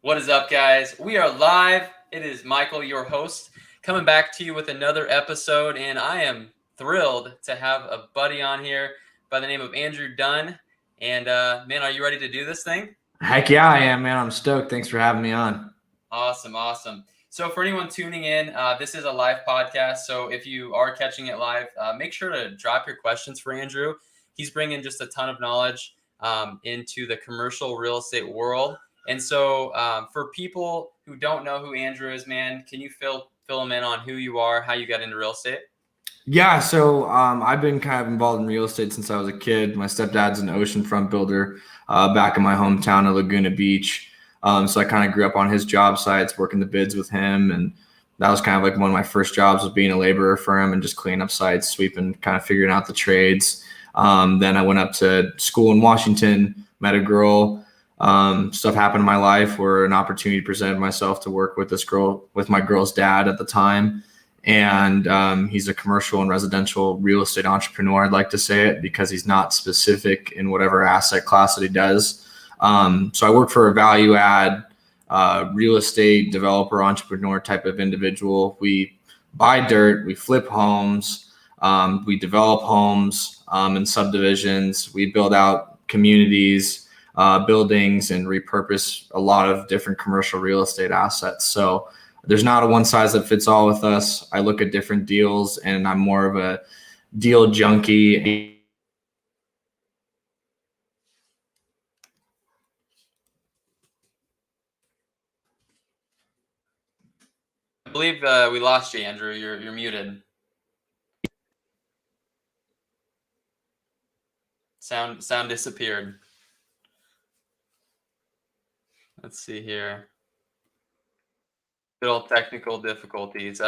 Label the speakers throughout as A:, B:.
A: What is up, guys? We are live. It is Michael, your host, coming back to you with another episode, and I am thrilled to have a buddy on here by the name of Andrew Dunn. And man, are you ready to do this thing?
B: Heck yeah, I am, man. I'm stoked. Thanks for having me on.
A: Awesome. So for anyone tuning in, this is a live podcast. So if you are catching it live, make sure to drop your questions for Andrew. He's bringing just a ton of knowledge into the commercial real estate world. And so for people who don't know who Andrew is, man, can you fill them in on who you are, how you got into real estate?
B: Yeah, so I've been kind of involved in real estate since I was a kid. My stepdad's an oceanfront builder back in my hometown of Laguna Beach. So I kind of grew up on his job sites, working the bids with him. And that was kind of like one of my first jobs, was being a laborer for him and just cleaning up sites, sweeping, kind of figuring out the trades. Then I went up to school in Washington, met a girl. Stuff happened in my life where an opportunity presented myself to work with this girl, with my girl's dad at the time. And he's a commercial and residential real estate entrepreneur. I'd like to say it because he's not specific in whatever asset class that he does. So I work for a value add real estate developer, entrepreneur type of individual. We buy dirt, we flip homes, we develop homes in subdivisions, we build out communities, buildings, and repurpose a lot of different commercial real estate assets. So there's not a one size that fits all with us. I look at different deals, and I'm more of a deal junkie.
A: I believe we lost you, Andrew. You're muted. Sound disappeared. Let's see here. Little technical difficulties.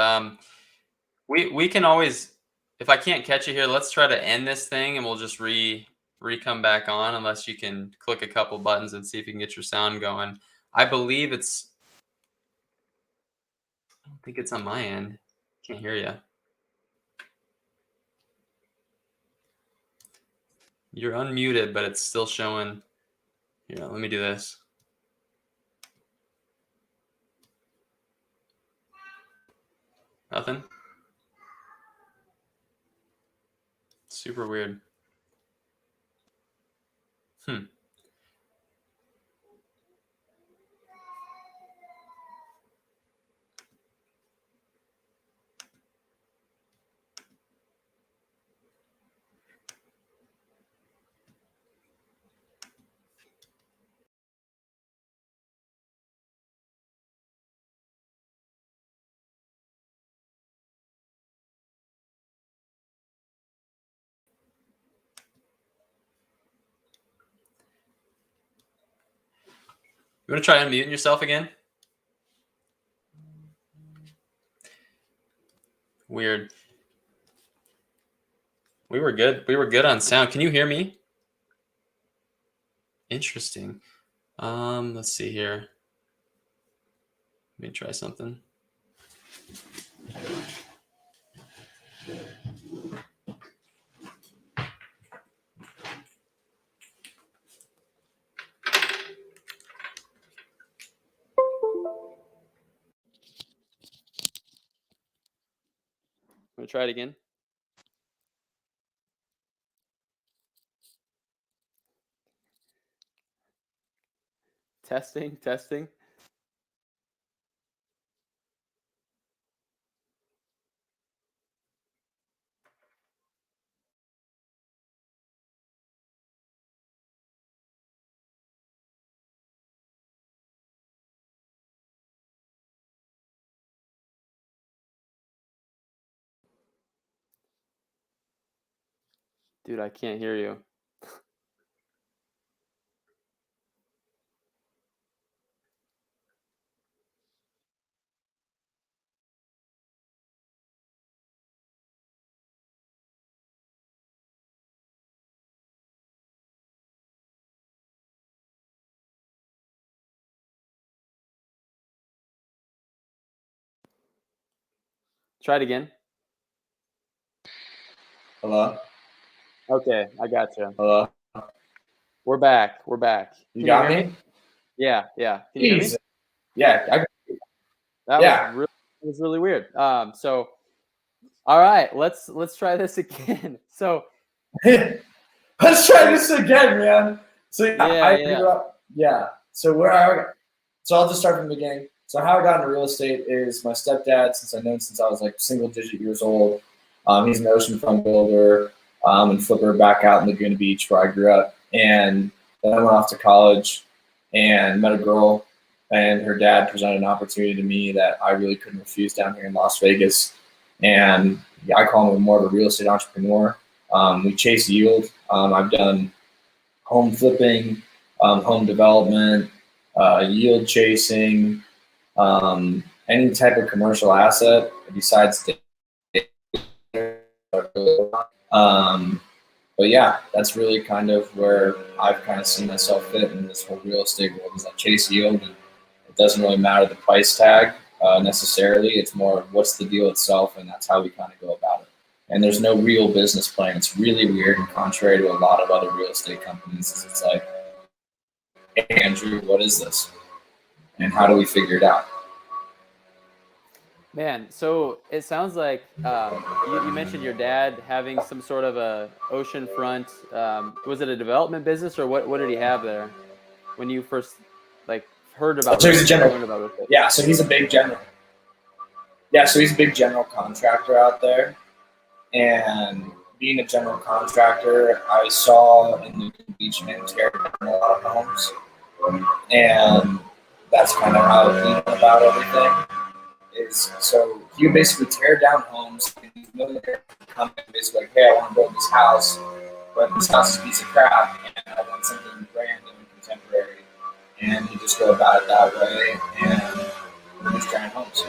A: We can always, if I can't catch you here, let's try to end this thing and we'll just come back on, unless you can click a couple buttons and see if you can get your sound going. I believe I don't think it's on my end. Can't hear you. You're unmuted, but it's still showing. Here, let me do this. Nothing? Super weird. You want to try unmuting yourself again? Weird. We were good. We were good on sound. Can you hear me? Interesting. Let's see here. Let me try something. I'm gonna try it again. Testing. Dude, I can't hear you. Try it again.
B: Hello?
A: Okay, I got you.
B: Hello?
A: We're back.
B: You got me?
A: Yeah. Can you hear me?
B: Yeah.
C: That was really weird. So, all right, let's try this again. So,
B: let's try this again, man. So I grew up. Yeah. So I'll just start from the beginning. So how I got into real estate is my stepdad, since I've known since I was like single digit years old. He's an oceanfront builder and flipper back out in Laguna Beach where I grew up. And then I went off to college and met a girl, and her dad presented an opportunity to me that I really couldn't refuse down here in Las Vegas. And I call him more of a real estate entrepreneur. We chase yield. I've done home flipping, home development, yield chasing, any type of commercial asset besides but yeah, that's really kind of where I've kind of seen myself fit in this whole real estate world, is I chase yield, and it doesn't really matter the price tag necessarily. It's more what's the deal itself, and that's how we kind of go about it. And there's no real business plan. It's really weird, and contrary to a lot of other real estate companies, it's like, hey, Andrew, what is this? And how do we figure it out?
C: Man, so it sounds like you mentioned your dad having some sort of a oceanfront. Was it a development business, or what did he have there when you first heard about?
B: So he's a general. Yeah, so he's a big general. Yeah, so he's a big general contractor out there, and being a general contractor, I saw in the beach men tear down a lot of homes, and that's kind of how he went about everything. So you basically tear down homes, and these millionaires come and basically like, hey, I want to build this house, but this house is a piece of crap, and I want something brand new and contemporary. And you just go about it that way, and just giant homes.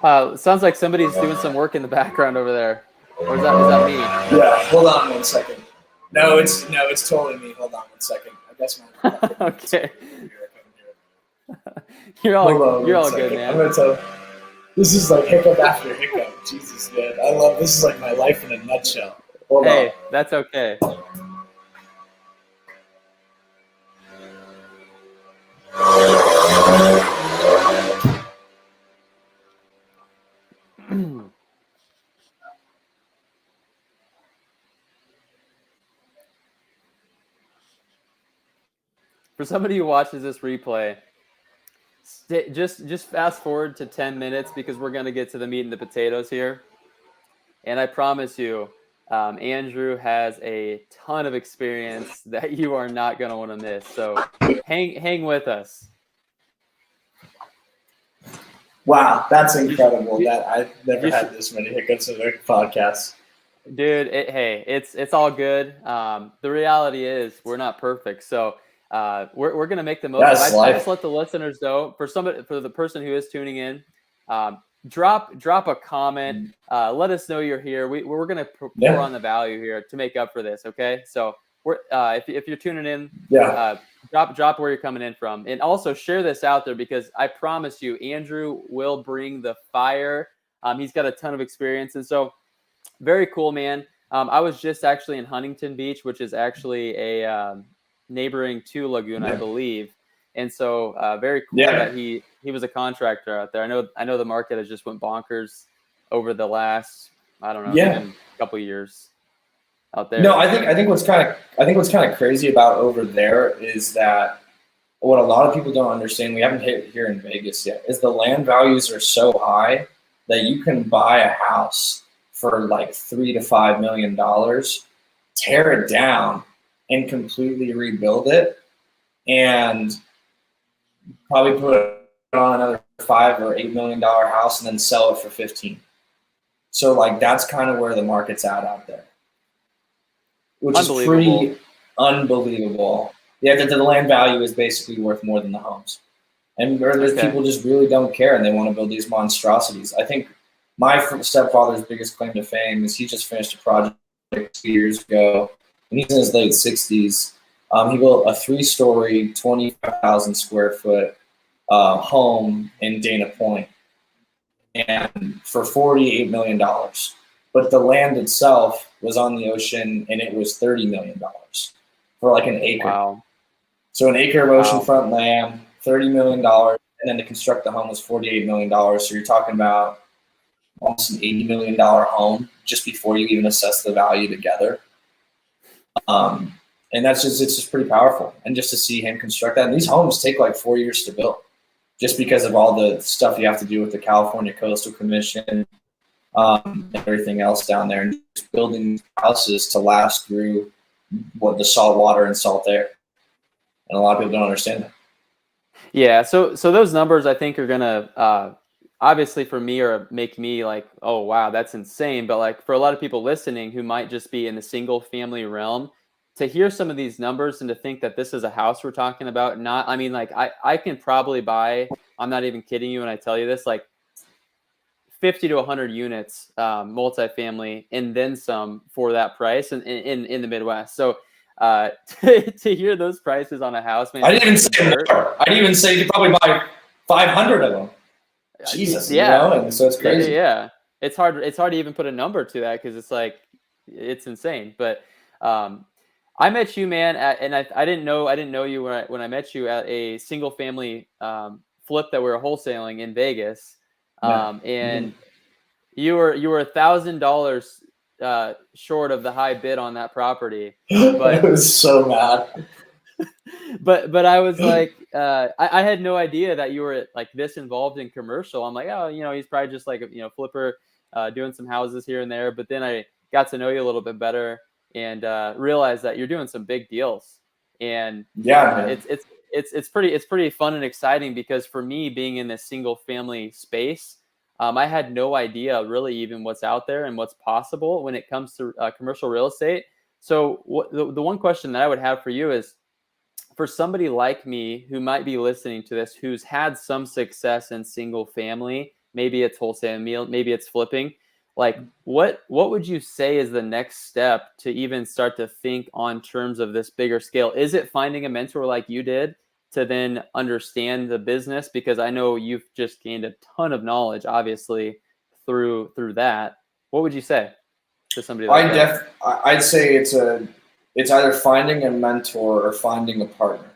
C: Gotcha. Sounds like somebody's doing some work in the background over there. Or is that me?
B: Yeah, hold on 1 second. No, it's totally me. Hold on 1 second. I guess my
C: okay. You're all good, man.
B: I'm gonna tell. This is like hiccup after hiccup. Jesus, man. I love this. Is like my life in a nutshell. Hold on.
C: That's okay. For somebody who watches this replay, just fast forward to 10 minutes because we're going to get to the meat and the potatoes here. And I promise you, Andrew has a ton of experience that you are not going to want to miss. So hang with us.
B: Wow, that's incredible. That I've never had this many hiccups in a podcast.
C: Dude, it's all good. The reality is we're not perfect. So we're gonna make the most. I just let the listeners know, for the person who is tuning in, drop a comment. Let us know you're here. We're gonna pour on the value here to make up for this. Okay, so we're if you're tuning in, drop where you're coming in from, and also share this out there because I promise you, Andrew will bring the fire. He's got a ton of experience, and so very cool, man. I was just actually in Huntington Beach, which is actually a neighboring to Laguna, I believe. And so very cool that he was a contractor out there. I know the market has just went bonkers over the last, I don't know, even a couple of years out there.
B: No, I think what's kind of crazy about over there is that what a lot of people don't understand, we haven't hit here in Vegas yet, is the land values are so high that you can buy a house for like $3 to $5 million, tear it down, and completely rebuild it, and probably put it on another $5 or $8 million house, and then sell it for 15. So like that's kind of where the market's out there, which is pretty unbelievable. Yeah, the land value is basically worth more than the homes, and people just really don't care, and they want to build these monstrosities. I think my stepfather's biggest claim to fame is he just finished a project 2 years ago, and he's in his late 60s. He built a 3-story, 25,000 square foot home in Dana Point, and for $48 million. But the land itself was on the ocean, and it was $30 million for like an acre.
C: Wow.
B: So an acre of oceanfront land, $30 million, and then to construct the home was $48 million. So you're talking about almost an $80 million home just before you even assess the value together. And it's just pretty powerful. And just to see him construct that, and these homes take like 4 years to build just because of all the stuff you have to do with the California Coastal Commission, and everything else down there, and just building houses to last through what the salt water and salt air. And a lot of people don't understand that.
C: Yeah. So those numbers I think are going to, obviously for me, or make me like, oh, wow, that's insane. But like for a lot of people listening who might just be in the single family realm, to hear some of these numbers and to think that this is a house we're talking about, I mean, like I can probably buy, I'm not even kidding you when I tell you this, like 50 to 100 units, multifamily, and then some for that price in the Midwest. So to hear those prices on a house, man,
B: I didn't even say you could probably buy 500 of them. Jesus,
C: yeah.
B: You know? And so it's crazy.
C: Yeah. It's hard to even put a number to that, because it's like, it's insane. But I met you, man, and I didn't know you when I met you at a single family flip that we were wholesaling in Vegas. And you were $1,000 short of the high bid on that property. But
B: I was so mad.
C: But I was like, I had no idea that you were like this involved in commercial. I'm like, oh, he's probably just like a flipper, doing some houses here and there. But then I got to know you a little bit better and realized that you're doing some big deals. And it's pretty fun and exciting, because for me, being in this single family space, I had no idea really even what's out there and what's possible when it comes to commercial real estate. So the one question that I would have for you is, for somebody like me who might be listening to this, who's had some success in single family, maybe it's wholesaling, maybe it's flipping, like what would you say is the next step to even start to think on terms of this bigger scale? Is it finding a mentor like you did to then understand the business? Because I know you've just gained a ton of knowledge, obviously, through that. What would you say to somebody like that?
B: I'd say it's either finding a mentor or finding a partner.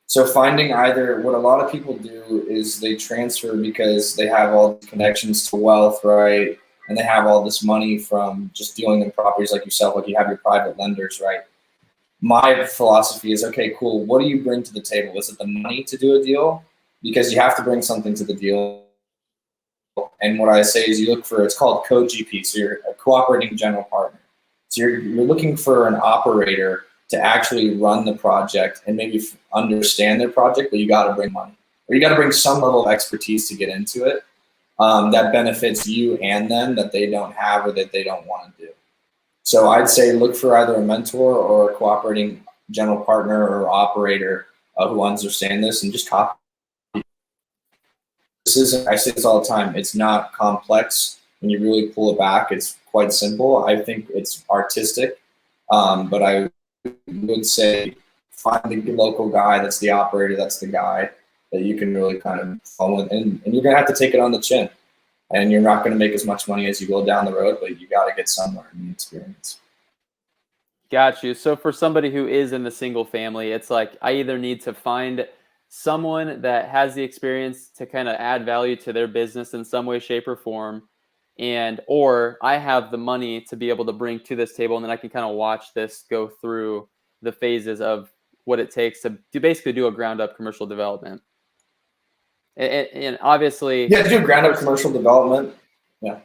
B: So finding either, what a lot of people do is they transfer because they have all the connections to wealth, right? And they have all this money from just dealing in properties like yourself, like you have your private lenders, right? My philosophy is, okay, cool. What do you bring to the table? Is it the money to do a deal? Because you have to bring something to the deal. And what I say is you look for, it's called co-GP. So you're a cooperating general partner. So you're looking for an operator to actually run the project and maybe understand their project, but you got to bring money, or you got to bring some level of expertise to get into it that benefits you and them, that they don't have or that they don't want to do. So I'd say look for either a mentor or a cooperating general partner or operator who understand this, and just copy. This isn't, I say this all the time, it's not complex. When you really pull it back, it's quite simple. I think it's artistic, but I would say find the local guy that's the operator, that's the guy that you can really kind of follow, and you're going to have to take it on the chin. And you're not going to make as much money as you will down the road, but you got to get somewhere in the experience.
C: Got you. So for somebody who is in the single family, it's like, I either need to find someone that has the experience to kind of add value to their business in some way, shape, or form, or I have the money to be able to bring to this table, and then I can kind of watch this go through the phases of what it takes to basically do a ground up commercial development. And obviously,
B: yeah, do ground up commercial development. Yeah.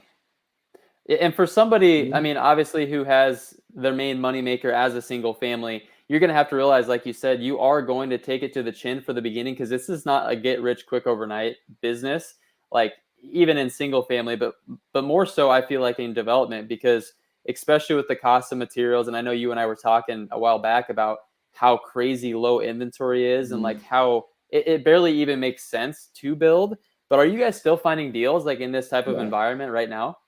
C: And for somebody, I mean, obviously, who has their main moneymaker as a single family, you're going to have to realize, like you said, you are going to take it to the chin for the beginning, because this is not a get rich quick overnight business, like even in single family, but more so, I feel like in development, because especially with the cost of materials. And I know you and I were talking a while back about how crazy low inventory is, and like how it barely even makes sense to build. But are you guys still finding deals like in this type of environment right now?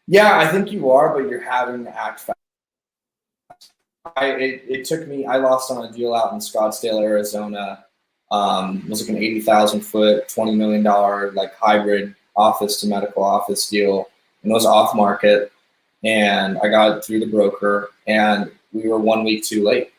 B: Yeah, I think you are, but you're having to act fast. It took me, I lost on a deal out in Scottsdale, Arizona. It was like an 80,000 foot, $20 million like hybrid office to medical office deal. And it was off market. And I got it through the broker. And we were 1 week too late.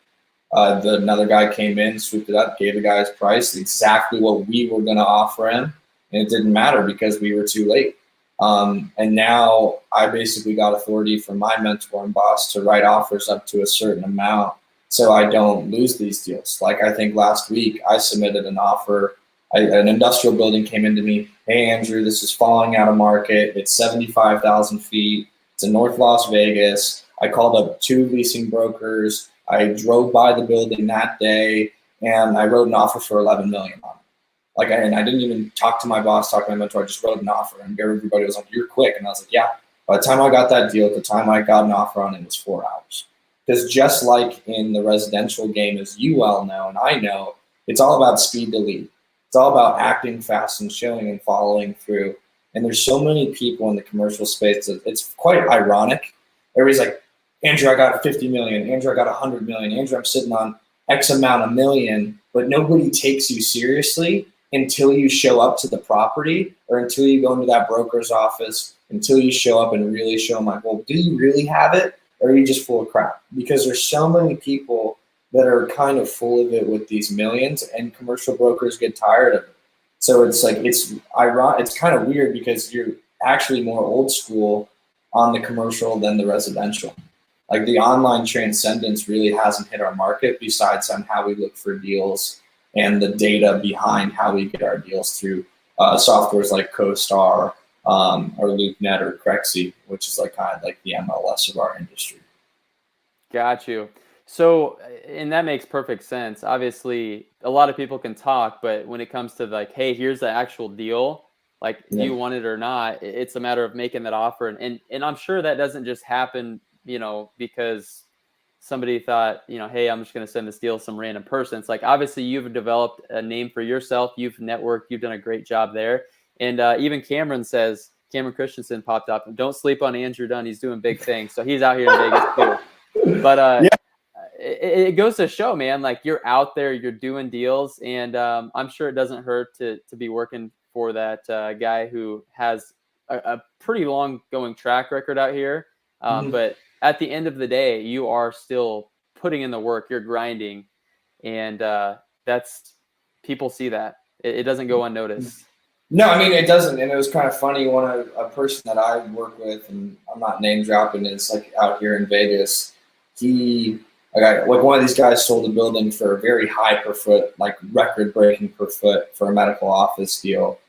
B: Another guy came in, swooped it up, gave the guy his price, exactly what we were going to offer him, and it didn't matter because we were too late. And now I basically got authority from my mentor and boss to write offers up to a certain amount so I don't lose these deals. Like I think last week I submitted an offer. An industrial building came into me. Hey, Andrew, this is falling out of market. It's 75,000 feet. It's in North Las Vegas. I called up 2 leasing brokers. I drove by the building that day, and I wrote an offer for $11 million on it. And I didn't even talk to my boss, talk to my mentor. I just wrote an offer, and everybody was like, "You're quick." And I was like, "Yeah." By the time I got that deal, at the time I got an offer on it, was 4 hours. Because just like in the residential game, as you well know, and I know, it's all about speed to lead. It's all about acting fast and showing and following through. And there's so many people in the commercial space that it's quite ironic. Everybody's like, "Andrew, I got 50 million. Andrew, I got 100 million. Andrew, I'm sitting on X amount of million," but nobody takes you seriously until you show up to the property or until you go into that broker's office, until you show up and really show them like, well, do you really have it? Or are you just full of crap? Because there's so many people that are kind of full of it with these millions, and commercial brokers get tired of it. So it's like, it's ironic. It's kind of weird because you're actually more old school on the commercial than the residential. Like the online transcendence really hasn't hit our market, besides on how we look for deals and the data behind how we get our deals through softwares like CoStar or LoopNet or Crexy, which is like kind of like the MLS of our industry.
C: Got you. So, and that makes perfect sense. Obviously, a lot of people can talk, but when it comes to like, hey, here's the actual deal, like, do you want it or not? It's a matter of making that offer. And I'm sure that doesn't just happen, because somebody thought, hey, I'm just going to send this deal to some random person. It's like, obviously you've developed a name for yourself. You've networked, you've done a great job there. And even Cameron Christensen popped up, don't sleep on Andrew Dunn. He's doing big things. So he's out here in Vegas too. But it goes to show, man, like you're out there, you're doing deals. And I'm sure it doesn't hurt to be working for that guy who has a pretty long going track record out here. But at the end of the day, you are still putting in the work, you're grinding, and that's, people see that. It doesn't go unnoticed.
B: No, I mean, it doesn't. And it was kind of funny. A person that I work with, and I'm not name dropping, it's like out here in Vegas, one of these guys sold a building for a very high per foot, like record breaking per foot for a medical office deal.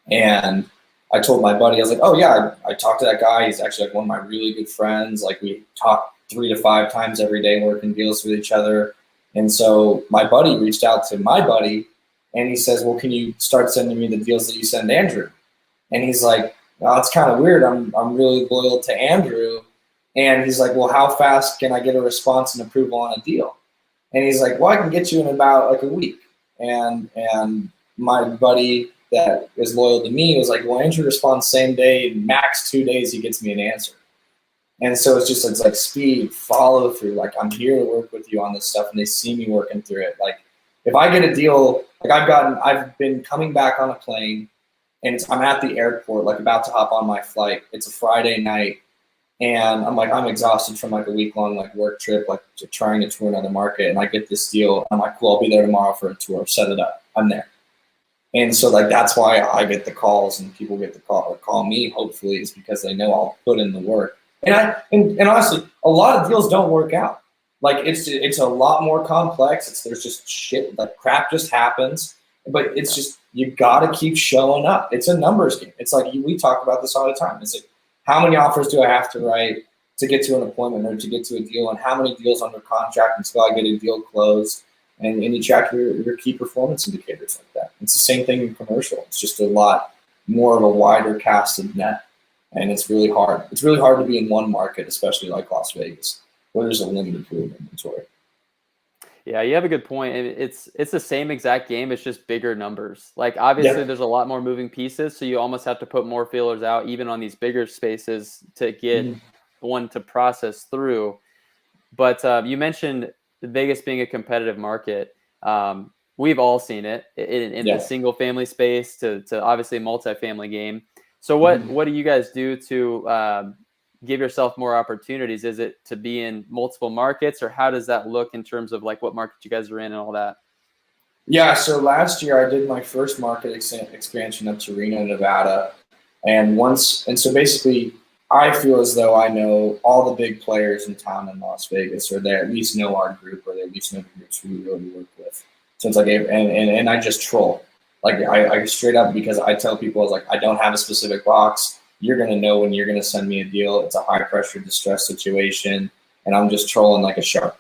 B: And I told my buddy, I was like, "Oh yeah, I talked to that guy. He's actually like one of my really good friends. Like we talk 3 to 5 times every day, working deals with each other." And so my buddy reached out to my buddy, and he says, "Well, can you start sending me the deals that you send Andrew?" And he's like, "Well, it's kind of weird. I'm really loyal to Andrew." And he's like, "Well, how fast can I get a response and approval on a deal?" And he's like, "Well, I can get you in about like a week." And my buddy that is loyal to me was like, "Well, Andrew responds same day, max 2 days, he gets me an answer." And so it's like speed, follow through. Like, I'm here to work with you on this stuff, and they see me working through it. Like, if I get a deal, like I've been coming back on a plane, and I'm at the airport, like about to hop on my flight. It's a Friday night, and I'm exhausted from like a week-long like work trip, like trying to tour another market, and I get this deal. I'm like, "Cool, I'll be there tomorrow for a tour. Set it up. I'm there." And so like that's why I get the calls, and people get the call me, hopefully, is because they know I'll put in the work. And honestly, a lot of deals don't work out. Like it's a lot more complex. There's just shit, like crap just happens. But it's just, you gotta keep showing up. It's a numbers game. It's like we talk about this all the time. It's like, how many offers do I have to write to get to an appointment or to get to a deal, and how many deals under contract until I get a deal closed? And you track your key performance indicators like that. It's the same thing in commercial. It's just a lot more of a wider casted net. And it's really hard. It's really hard to be in one market, especially like Las Vegas, where there's a limited pool of inventory.
C: Yeah, you have a good point. It's the same exact game. It's just bigger numbers. Like obviously there's a lot more moving pieces. So you almost have to put more feelers out, even on these bigger spaces, to get one to process through. But you mentioned Vegas being a competitive market. We've all seen it in the single family space to obviously multifamily game. So what do you guys do to give yourself more opportunities? Is it to be in multiple markets, or how does that look in terms of like what market you guys are in and all that?
B: Yeah, so last year I did my first market expansion up to Reno, Nevada. And so basically I feel as though I know all the big players in town in Las Vegas, or they at least know our group, or they at least know the groups we really work with. So it's like, and I just troll. Like I straight up, because I tell people, I was like, I don't have a specific box. You're going to know when you're going to send me a deal. It's a high pressure distress situation. And I'm just trolling like a shark.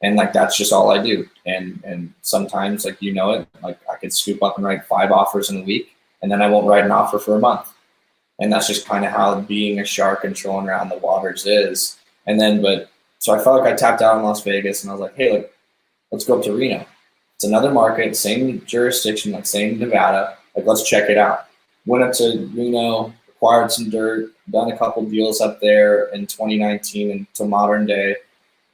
B: And like, that's just all I do. And sometimes, like, you know it, like I could scoop up and write 5 offers in a week, and then I won't write an offer for a month. And that's just kind of how being a shark and trolling around the waters is. And then, so I felt like I tapped out in Las Vegas, and I was like, hey, look, let's go up to Reno. It's another market, same jurisdiction, like same Nevada. Like, let's check it out. Went up to Reno, acquired some dirt, done a couple deals up there in 2019 into modern day.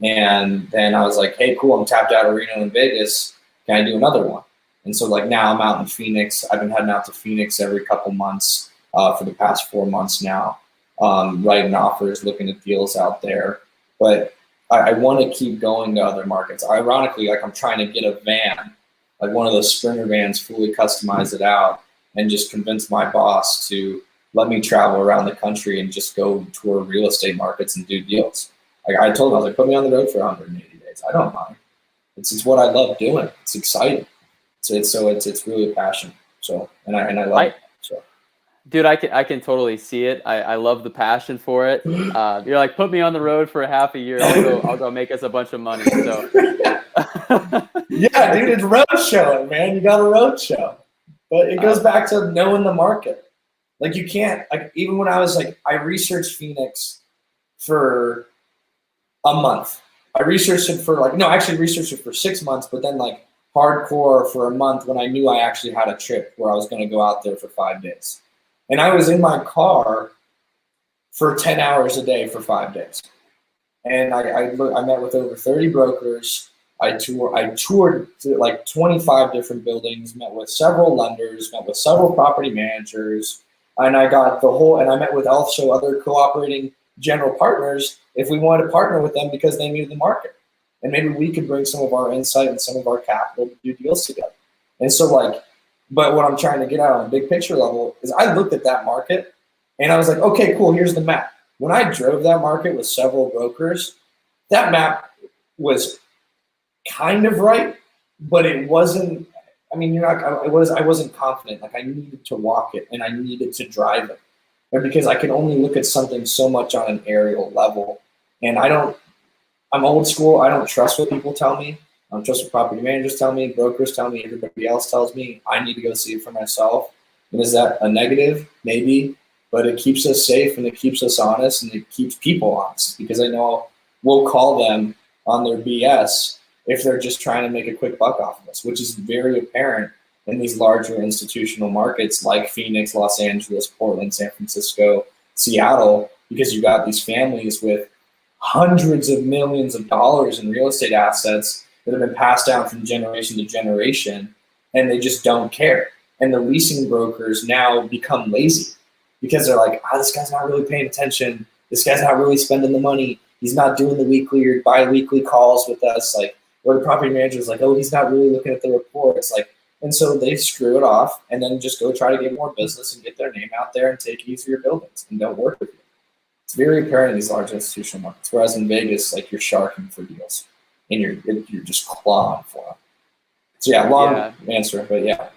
B: And then I was like, hey, cool, I'm tapped out of Reno and Vegas. Can I do another one? And so like now I'm out in Phoenix. I've been heading out to Phoenix every couple months for the past 4 months now, writing offers, looking at deals out there. But I want to keep going to other markets. Ironically, like I'm trying to get a van, like one of those Sprinter vans, fully customize it out and just convince my boss to let me travel around the country and just go tour real estate markets and do deals. Like I told him, I was like, put me on the road for 180 days. I don't mind. It's what I love doing. It's exciting. It's really a passion. So and I love it. So,
C: dude, I can totally see it. I love the passion for it. You're like, put me on the road for half a year. I'll go make us a bunch of money. So
B: yeah, dude, it's road showing, man. You got a road show. But it goes back to knowing the market. Like you can't, like even when I was like, I researched Phoenix for a month. I researched it for researched it for 6 months, but then like hardcore for a month when I knew I actually had a trip where I was going to go out there for 5 days. And I was in my car for 10 hours a day for 5 days. And I met with over 30 brokers. I toured like 25 different buildings, met with several lenders, met with several property managers, and I met with also other cooperating general partners if we wanted to partner with them because they knew the market. And maybe we could bring some of our insight and some of our capital to do deals together. And so but what I'm trying to get out on a big picture level is I looked at that market and I was like, okay, cool, here's the map. When I drove that market with several brokers, that map was kind of right, but it wasn't, I wasn't confident. Like I needed to walk it and I needed to drive it. And because I can only look at something so much on an aerial level. And I'm old school. I don't trust what people tell me. I don't trust what property managers tell me, brokers tell me, everybody else tells me. I need to go see it for myself. And is that a negative? Maybe. But it keeps us safe and it keeps us honest and it keeps people honest because I know we'll call them on their BS if they're just trying to make a quick buck off of us, which is very apparent in these larger institutional markets like Phoenix, Los Angeles, Portland, San Francisco, Seattle, because you got these families with hundreds of millions of dollars in real estate assets that have been passed down from generation to generation, and they just don't care. And the leasing brokers now become lazy because they're like, this guy's not really paying attention. This guy's not really spending the money. He's not doing the weekly or bi-weekly calls with us. Or the property manager's like, he's not really looking at the reports. And so they screw it off and then just go try to get more business and get their name out there and take easier buildings and don't work with you. It's very apparent in these large institutional markets. Whereas in Vegas, like you're sharking for deals and you're just clawing for them. So long answer, but yeah.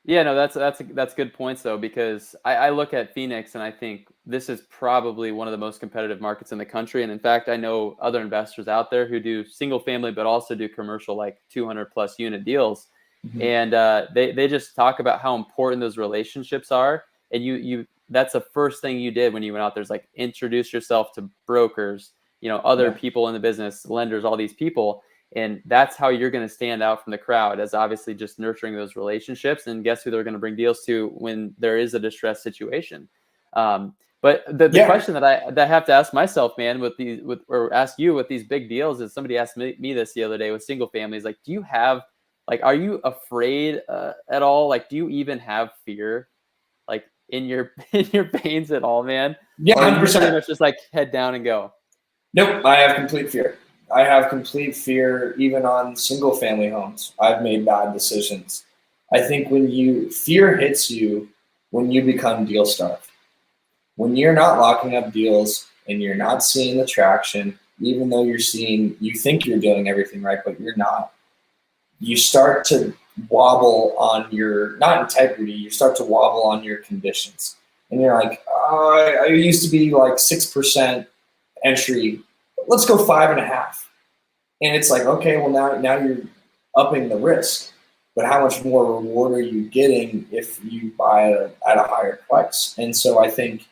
C: Yeah, no, that's good points though, because I look at Phoenix and I think this is probably one of the most competitive markets in the country. And in fact, I know other investors out there who do single family, but also do commercial, like 200 plus unit deals. Mm-hmm. And they just talk about how important those relationships are. And that's the first thing you did when you went out there is like introduce yourself to brokers, other people in the business, lenders, all these people. And that's how you're going to stand out from the crowd, as obviously just nurturing those relationships. And guess who they're going to bring deals to when there is a distressed situation. But the question that I have to ask myself, man, or ask you with these big deals is somebody asked me this the other day with single families. Like, do you have, are you afraid at all? Like, do you even have fear? Like in your veins at all, man?
B: Yeah,
C: or
B: 100%.
C: Pretty much just like head down and go?
B: Nope, I have complete fear. I have complete fear even on single family homes. I've made bad decisions. I think when fear hits you when you become deal starved. When you're not locking up deals and you're not seeing the traction, even though you think you're doing everything right, but you're not, you start to wobble on your, not integrity, you start to wobble on your conditions. And you're like, oh, I used to be like 6% entry, let's go 5.5. And it's like, okay, well now you're upping the risk, but how much more reward are you getting if you buy at a higher price? And so I think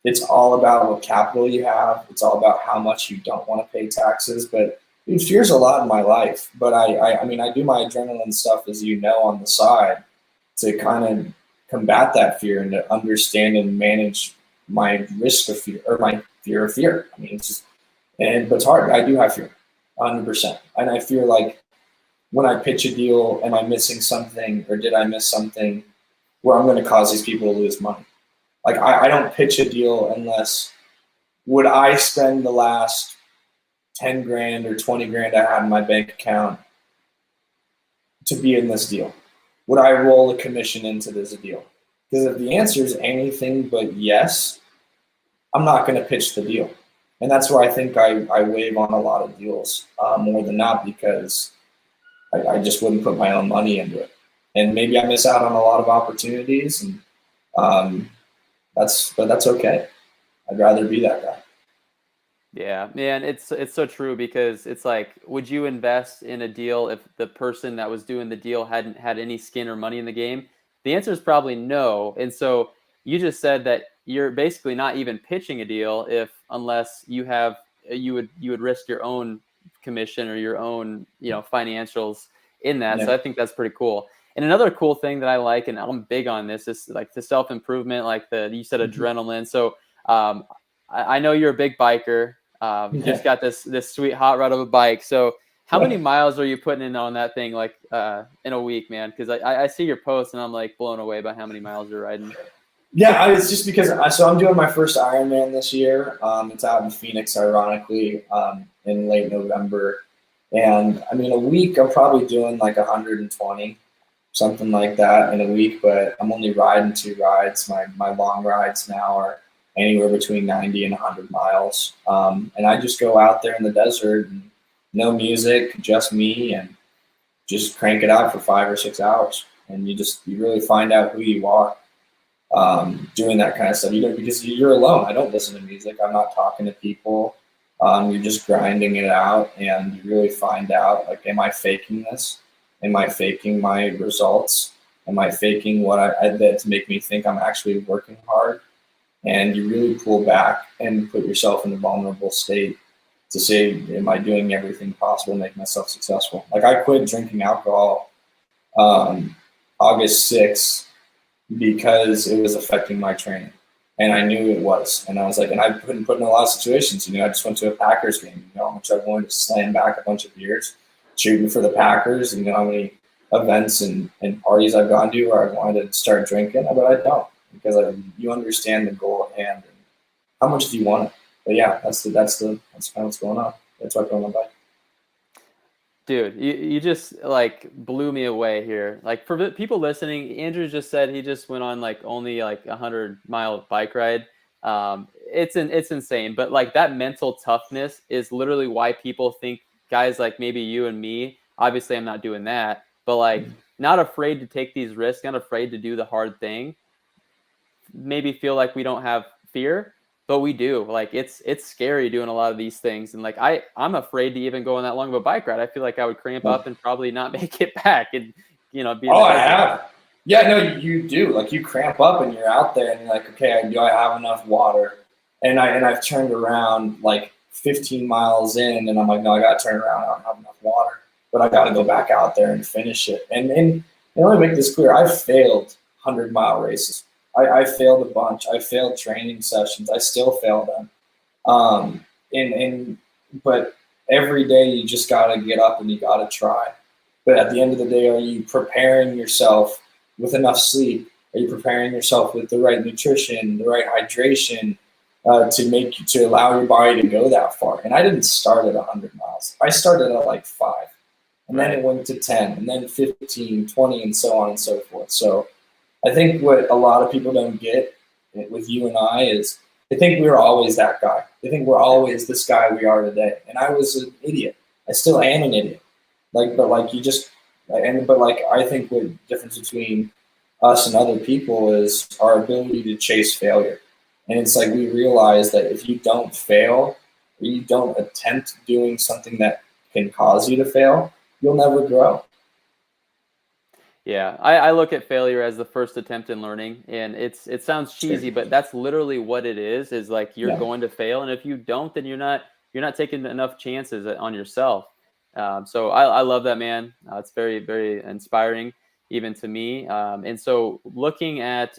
B: it's all about what capital you have. It's all about how much you don't want to pay taxes. But dude, fear's a lot in my life. But I mean, I do my adrenaline stuff, as you know, on the side to kind of combat that fear and to understand and manage my risk of fear, or my fear of fear. I mean, it's just, but it's hard. I do have fear, 100%. And I feel like when I pitch a deal, am I missing something, or did I miss something where I'm going to cause these people to lose money? Like I don't pitch a deal unless, would I spend the last 10 grand or 20 grand I had in my bank account to be in this deal? Would I roll a commission into this deal? Because if the answer is anything but yes, I'm not going to pitch the deal. And that's where I think I wave on a lot of deals more than not, because I just wouldn't put my own money into it. And maybe I miss out on a lot of opportunities, and but that's okay. I'd rather be that guy.
C: Yeah, man, it's so true, because it's like, would you invest in a deal if the person that was doing the deal hadn't had any skin or money in the game? The answer is probably no. And so you just said that you're basically not even pitching a deal unless you would risk your own commission or your own, financials in that. Yeah. So I think that's pretty cool. And another cool thing that I like, and I'm big on this, is like the self-improvement, like you said, adrenaline. So I know you're a big biker. Just got this sweet hot rod of a bike. So how many miles are you putting in on that thing, like in a week, man? Because I see your posts and I'm like blown away by how many miles you're riding.
B: Yeah, it's just because I'm doing my first Ironman this year. It's out in Phoenix, ironically, in late November. And I mean, a week I'm probably doing like 120, something like that in a week, but I'm only riding 2 rides. My long rides now are anywhere between 90 and 100 miles. And I just go out there in the desert, and no music, just me, and just crank it out for 5 or 6 hours. And you really find out who you are doing that kind of stuff. Because you're alone. I don't listen to music. I'm not talking to people. You're just grinding it out, and you really find out, like, am I faking this? Am I faking my results? Am I faking what that to make me think I'm actually working hard? And you really pull back and put yourself in a vulnerable state to say, am I doing everything possible to make myself successful? Like, I quit drinking alcohol August 6th because it was affecting my training. And I knew it was. And I was like, and I've been put in a lot of situations. I just went to a Packers game. How much I wanted to slam back a bunch of beers, shooting for the Packers. And how many events and parties I've gone to where I wanted to start drinking, but I don't. Because you understand the goal at hand and how much do you want it. But yeah, that's kind of what's going on. That's why I go on my bike.
C: Dude, you just like blew me away here. Like, for people listening, Andrew just said he just went on like only like 100-mile bike ride. It's insane. But like, that mental toughness is literally why people think guys like maybe you and me, obviously I'm not doing that, but like not afraid to take these risks, not afraid to do the hard thing. Maybe feel like we don't have fear, but we do. Like, it's scary doing a lot of these things. And like, I'm afraid to even go on that long of a bike ride. I feel like I would cramp up and probably not make it back, and be.
B: Oh, I have. Yeah, no, you do. Like, you cramp up and you're out there and you're like, okay, do I have enough water? And I've turned around like 15 miles in, and I'm like, no, I got to turn around. I don't have enough water, but I got to go back out there and finish it. And let me make this clear. I've failed 100-mile races. I failed a bunch. I failed training sessions. I still fail them. But every day you just got to get up and you got to try. But at the end of the day, are you preparing yourself with enough sleep? Are you preparing yourself with the right nutrition, the right hydration, to allow your body to go that far? And I didn't start at 100 miles. I started at like 5, and then it went to 10, and then 15, 20, and so on and so forth. So I think what a lot of people don't get with you and I is they think we were always that guy. They think we're always this guy we are today. And I was an idiot. I still am an idiot. I think the difference between us and other people is our ability to chase failure. And it's like we realize that if you don't fail, or you don't attempt doing something that can cause you to fail, you'll never grow.
C: Yeah, I look at failure as the first attempt in learning, and it sounds cheesy, but that's literally what it is. Is like you're going to fail, and if you don't, then you're not taking enough chances on yourself. So I love that, man. It's very, very inspiring, even to me. And so looking at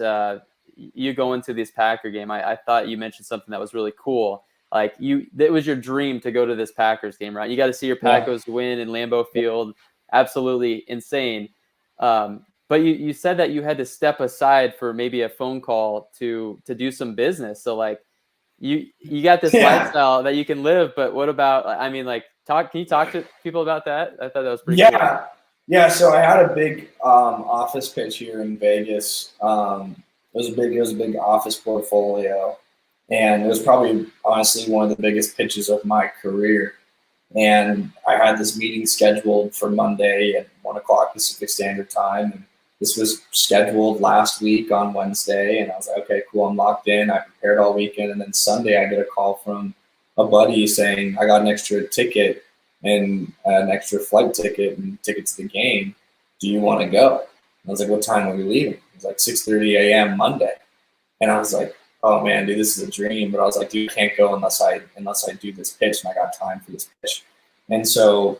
C: you going to this Packer game, I thought you mentioned something that was really cool. Like it was your dream to go to this Packers game, right? You got to see your Packers win in Lambeau Field. Absolutely insane. But you said that you had to step aside for maybe a phone call to do some business. So like you got this lifestyle that you can live, but what about, I mean, like can you talk to people about that? I thought that was pretty cool.
B: Yeah. So I had a big office pitch here in Vegas. It was a big office portfolio, and it was probably honestly one of the biggest pitches of my career. And I had this meeting scheduled for Monday at 1 o'clock Pacific Standard Time. And this was scheduled last week on Wednesday. And I was like, okay, cool, I'm locked in. I prepared all weekend. And then Sunday, I get a call from a buddy saying, I got an extra ticket and an extra flight ticket and ticket to the game. Do you want to go? I was like, what time are we leaving? It was like 6:30 a.m. Monday. And I was like, oh man, dude, this is a dream. But I was like, dude, I can't go unless I do this pitch, and I got time for this pitch. And so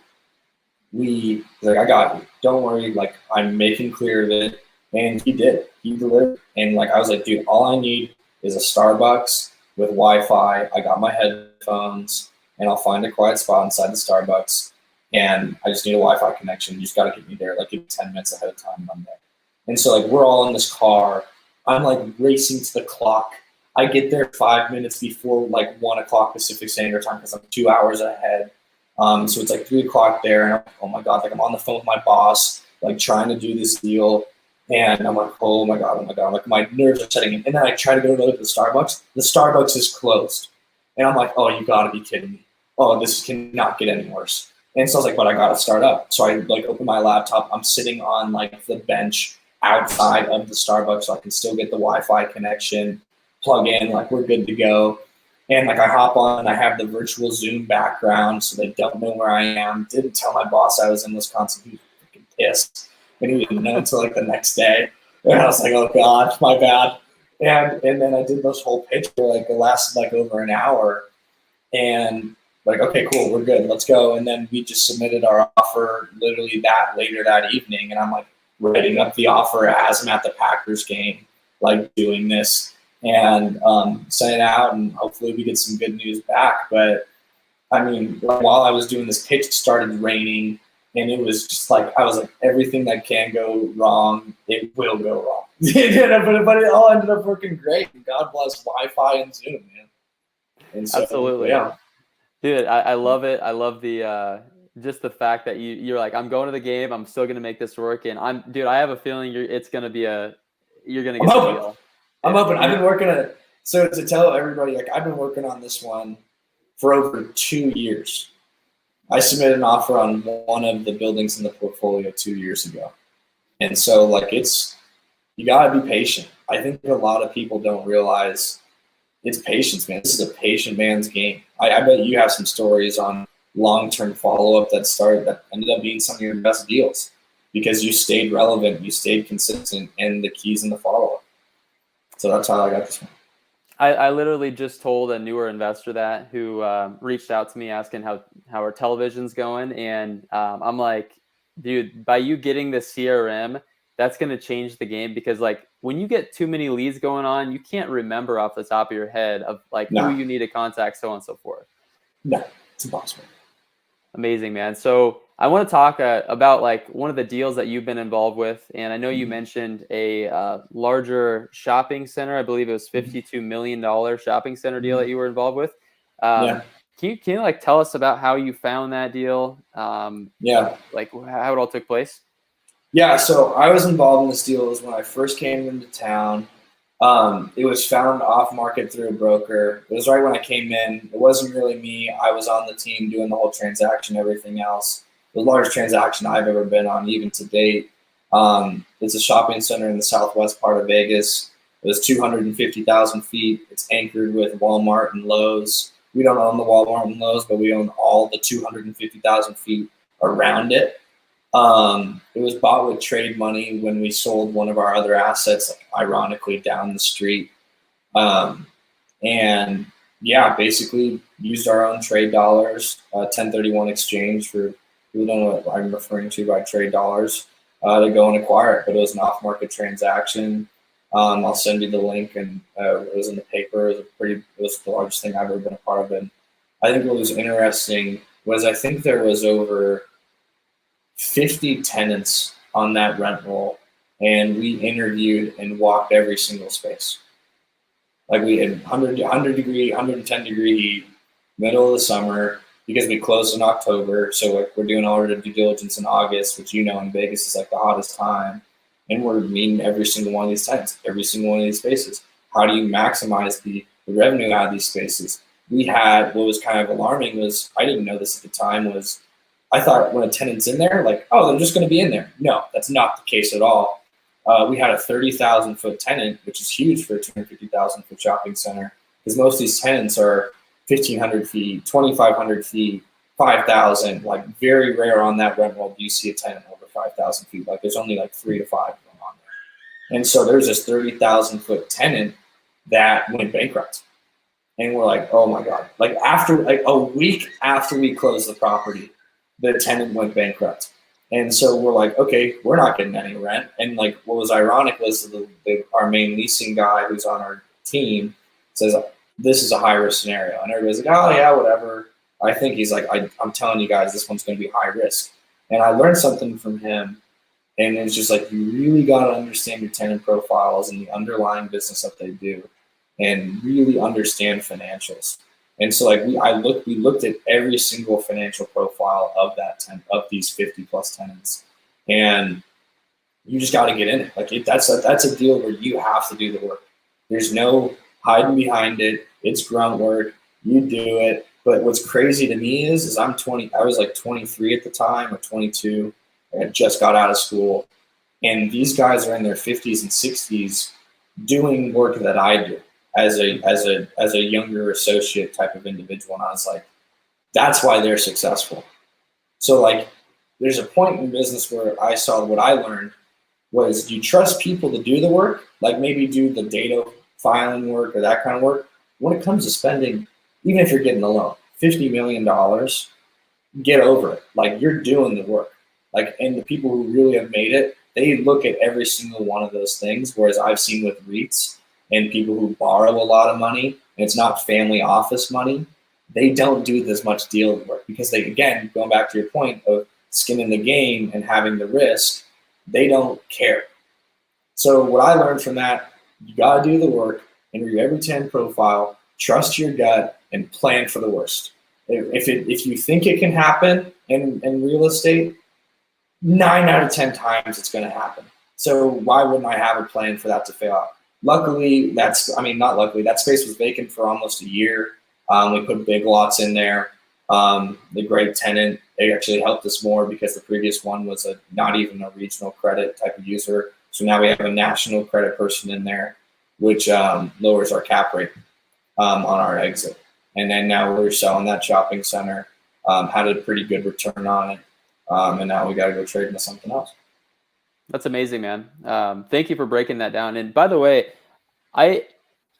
B: I got you. Don't worry. Like, I'm making clear of it. And he did. He delivered. And like, I was like, dude, all I need is a Starbucks with Wi-Fi. I got my headphones, and I'll find a quiet spot inside the Starbucks. And I just need a Wi-Fi connection. You just got to get me there. Like, give me 10 minutes ahead of time Monday. And so like, we're all in this car. I'm like racing to the clock. I get there 5 minutes before like 1 o'clock Pacific Standard Time because I'm 2 hours ahead. So it's like 3 o'clock there, and I'm like, oh my God, like I'm on the phone with my boss, like trying to do this deal. And I'm like, oh my God. Like my nerves are setting in. And then I try to go to the Starbucks. The Starbucks is closed. And I'm like, oh, you gotta be kidding me. Oh, this cannot get any worse. And so I was like, but I gotta start up. So I like open my laptop. I'm sitting on like the bench outside of the Starbucks so I can still get the Wi-Fi connection, plug in, like we're good to go. And like I hop on, I have the virtual Zoom background so they don't know where I am. Didn't tell my boss I was in Wisconsin. He was freaking pissed. And he didn't know until like the next day. And I was like, oh God, my bad. And then I did this whole pitch for like it lasted like over an hour. And like, okay, cool, we're good, let's go. And then we just submitted our offer literally later that evening. And I'm like writing up the offer as I'm at the Packers game, like doing this. And sent it out, and hopefully we get some good news back. But I mean, while I was doing this pitch, it started raining, and it was just like I was like, everything that can go wrong, it will go wrong. But it all ended up working great. And God bless Wi-Fi and Zoom, man. And so,
C: absolutely,
B: yeah,
C: dude, I love it. I love the just the fact that you're like, I'm going to the game. I'm still gonna make this work, and I have a feeling you're gonna get the deal.
B: I'm open. I've been working on it. So to tell everybody, like I've been working on this one for over 2 years. I submitted an offer on one of the buildings in the portfolio 2 years ago. And so like you gotta be patient. I think a lot of people don't realize it's patience, man. This is a patient man's game. I bet you have some stories on long-term follow-up that ended up being some of your best deals because you stayed relevant, you stayed consistent, and the key's in the follow-up. So that's how I got this one.
C: I literally just told a newer investor that who reached out to me asking how our television's going. And I'm like, dude, by you getting the CRM, that's going to change the game because like when you get too many leads going on, you can't remember off the top of your head of like who you need to contact, so on and so forth.
B: No, it's impossible.
C: Amazing, man. So I want to talk about like one of the deals that you've been involved with, and I know you mentioned a larger shopping center. I believe it was $52 million shopping center deal that you were involved with.
B: Yeah.
C: Can you like tell us about how you found that deal?
B: Yeah.
C: Like how it all took place?
B: Yeah. So I was involved in this deal. It was when I first came into town. It was found off market through a broker. It was right when I came in. It wasn't really me. I was on the team doing the whole transaction, everything else. The largest transaction I've ever been on, even to date. It's a shopping center in the southwest part of Vegas. It was 250,000 feet. It's anchored with Walmart and Lowe's. We don't own the Walmart and Lowe's, but we own all the 250,000 feet around it. It was bought with trade money when we sold one of our other assets, like ironically down the street. And yeah, basically used our own trade dollars, 1031 exchange for people don't know what I'm referring to by trade dollars, to go and acquire it. But it was an off-market transaction. I'll send you the link, and it was in the paper. It was the largest thing I've ever been a part of. And I think what was interesting was I think there was over 50 tenants on that rent roll, and we interviewed and walked every single space. Like we had 100 degree, 110 degree heat, middle of the summer, because we closed in October. So like we're doing all our due diligence in August, which in Vegas is like the hottest time. And we're meeting every single one of these tenants, every single one of these spaces. How do you maximize the revenue out of these spaces? We had, what was kind of alarming was, I didn't know this at the time, was I thought when a tenant's in there, like, oh, they're just going to be in there. No, that's not the case at all. We had a 30,000 foot tenant, which is huge for a 250,000 foot shopping center, because most of these tenants are 1,500 feet, 2,500 feet, 5,000. Like very rare on that rent roll do you see a tenant over 5,000 feet. Like there's only like 3 to 5 of them on there. And so there's this 30,000 foot tenant that went bankrupt. And we're like, oh my God. Like a week after we closed the property, the tenant went bankrupt. And so we're like, okay, we're not getting any rent. And like what was ironic was our main leasing guy who's on our team says, this is a high risk scenario. And everybody's like, oh yeah, whatever. I think he's like, I'm telling you guys, this one's going to be high risk. And I learned something from him. And it's just like, you really got to understand your tenant profiles and the underlying business that they do and really understand financials. And so like we looked at every single financial profile of of these 50 plus tenants, and you just got to get in it. Like that's a deal where you have to do the work. There's no hiding behind it. It's grunt work. You do it. But what's crazy to me is I'm 20. I was like 23 at the time or 22. I just got out of school, and these guys are in their 50s and 60s doing work that I do as a younger associate type of individual. And I was like, that's why they're successful. So like there's a point in business where I saw what I learned was you trust people to do the work, like maybe do the data filing work or that kind of work. When it comes to spending, even if you're getting a loan, $50 million, get over it. Like you're doing the work. Like, and the people who really have made it, they look at every single one of those things. Whereas I've seen with REITs and people who borrow a lot of money, and it's not family office money, they don't do this much deal work because they, again, going back to your point of skin in the game and having the risk, they don't care. So what I learned from that, you got to do the work, interview every 10 profile, trust your gut, and plan for the worst. If you think it can happen in real estate, 9 out of 10 times it's going to happen. So why wouldn't I have a plan for that to fail out? Luckily, not luckily, that space was vacant for almost a year. We put Big Lots in there. The great tenant, they actually helped us more because the previous one was not even a regional credit type of user. So now we have a national credit person in there, which lowers our cap rate on our exit. And then now we're selling that shopping center, had a pretty good return on it. And now we got to go trade into something else.
C: That's amazing, man. Thank you for breaking that down. And by the way, I